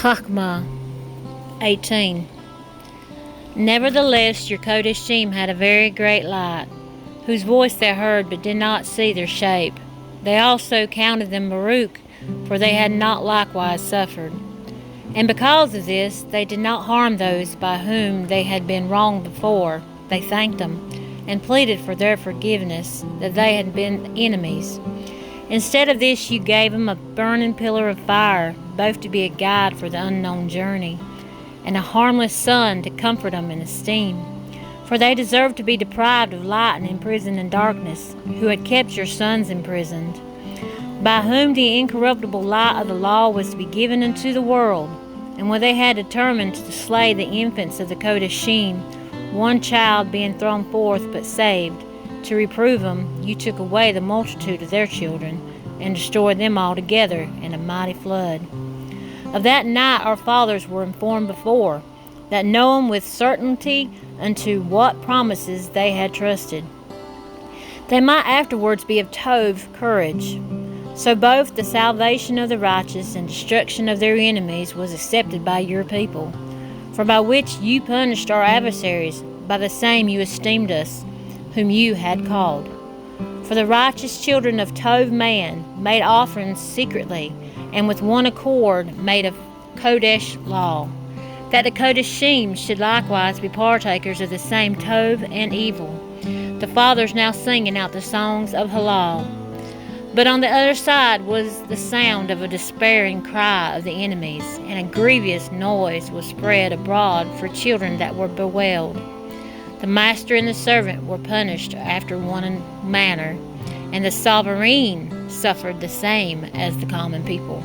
Hakmah 18. Nevertheless, your Qodeshim had a very great light, whose voice they heard but did not see their shape. They also counted them Baruch, for they had not likewise suffered. And because of this, they did not harm those by whom they had been wronged before. They thanked them and pleaded for their forgiveness, that they had been enemies. Instead of this, you gave them a burning pillar of fire, both to be a guide for the unknown journey, and a harmless sun to comfort them in esteem. For they deserved to be deprived of light and imprisoned in darkness, who had kept your sons imprisoned, by whom the incorruptible light of the law was to be given unto the world. And when they had determined to slay the infants of the Qodeshim, one child being thrown forth but saved, to reprove them, you took away the multitude of their children, and destroyed them altogether in a mighty flood. Of that night our fathers were informed before, that knowing with certainty unto what promises they had trusted, they might afterwards be of Tov courage. So both the salvation of the righteous and destruction of their enemies was accepted by your people. For by which you punished our adversaries, by the same you esteemed us, whom you had called. For the righteous children of Tov man made offerings secretly, and with one accord made a Kodesh law, that the Qodeshim should likewise be partakers of the same Tov and evil, the fathers now singing out the songs of Halal. But on the other side was the sound of a despairing cry of the enemies, and a grievous noise was spread abroad for children that were bewailed. The master and the servant were punished after one manner, and the sovereign suffered the same as the common people.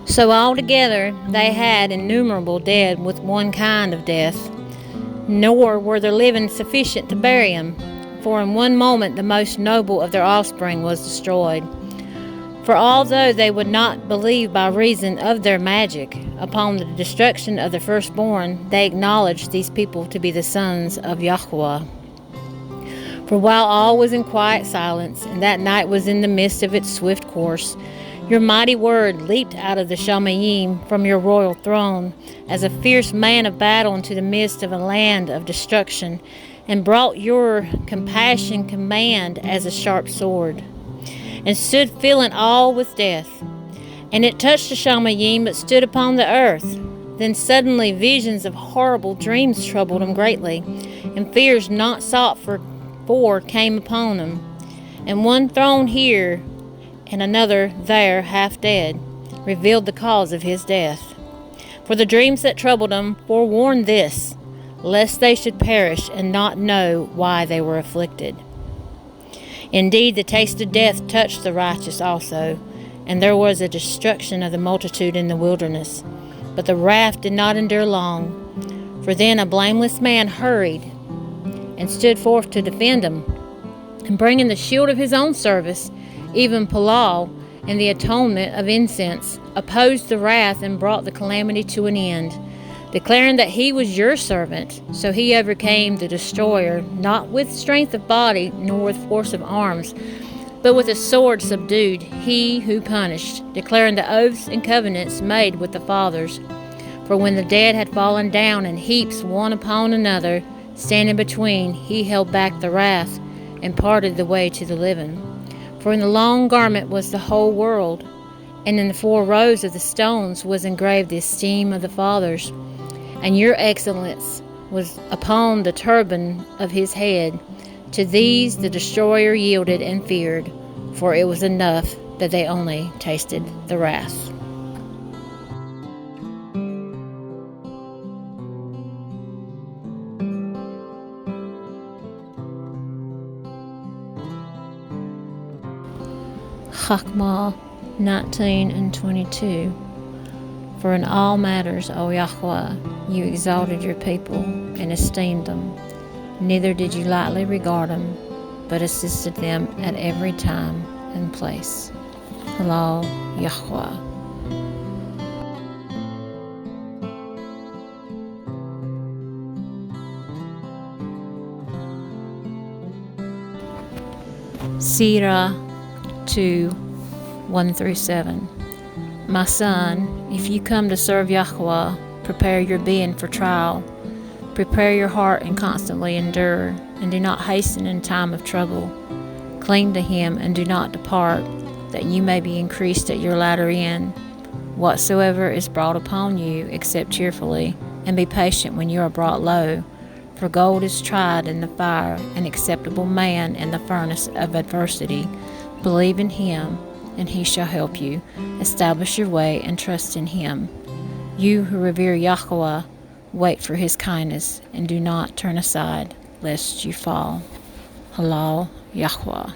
So altogether they had innumerable dead with one kind of death, nor were their living sufficient to bury them, for in one moment the most noble of their offspring was destroyed. For although they would not believe by reason of their magic upon the destruction of the firstborn, they acknowledged these people to be the sons of YAHUAH. For while all was in quiet silence, and that night was in the midst of its swift course, your mighty word leaped out of the Shamayim from your royal throne, as a fierce man of battle into the midst of a land of destruction, and brought your compassion command as a sharp sword, and stood filling all with death. And it touched the Shamayim, but stood upon the earth. Then suddenly visions of horrible dreams troubled him greatly, and fears not sought for came upon him. And one thrown here, and another there half dead, revealed the cause of his death. For the dreams that troubled him forewarned this, lest they should perish and not know why they were afflicted. Indeed, the taste of death touched the righteous also, and there was a destruction of the multitude in the wilderness. But the wrath did not endure long, for then a blameless man hurried and stood forth to defend him, and bringing the shield of his own service, even Palal, and the atonement of incense, opposed the wrath and brought the calamity to an end, declaring that he was your servant. So he overcame the destroyer, not with strength of body, nor with force of arms, but with a sword subdued he who punished, declaring the oaths and covenants made with the fathers. For when the dead had fallen down in heaps one upon another, standing between, he held back the wrath, and parted the way to the living. For in the long garment was the whole world, and in the 4 rows of the stones was engraved the esteem of the fathers. And your excellence was upon the turban of his head. To these the destroyer yielded and feared, for it was enough that they only tasted the wrath. Hakmah 19 and 22. For in all matters, O Yahuwah, you exalted your people and esteemed them. Neither did you lightly regard them, but assisted them at every time and place. Halal'YAHUAH. Sira 2, 1-7. My son, if you come to serve Yahuwah, prepare your being for trial. Prepare your heart and constantly endure, and do not hasten in time of trouble. Cling to him and do not depart, that you may be increased at your latter end. Whatsoever is brought upon you, accept cheerfully, and be patient when you are brought low. For gold is tried in the fire, an acceptable man in the furnace of adversity. Believe in him, and he shall help you. Establish your way and trust in him. You who revere Yahuwah, wait for his kindness, and do not turn aside, lest you fall. Halal'YAHUAH.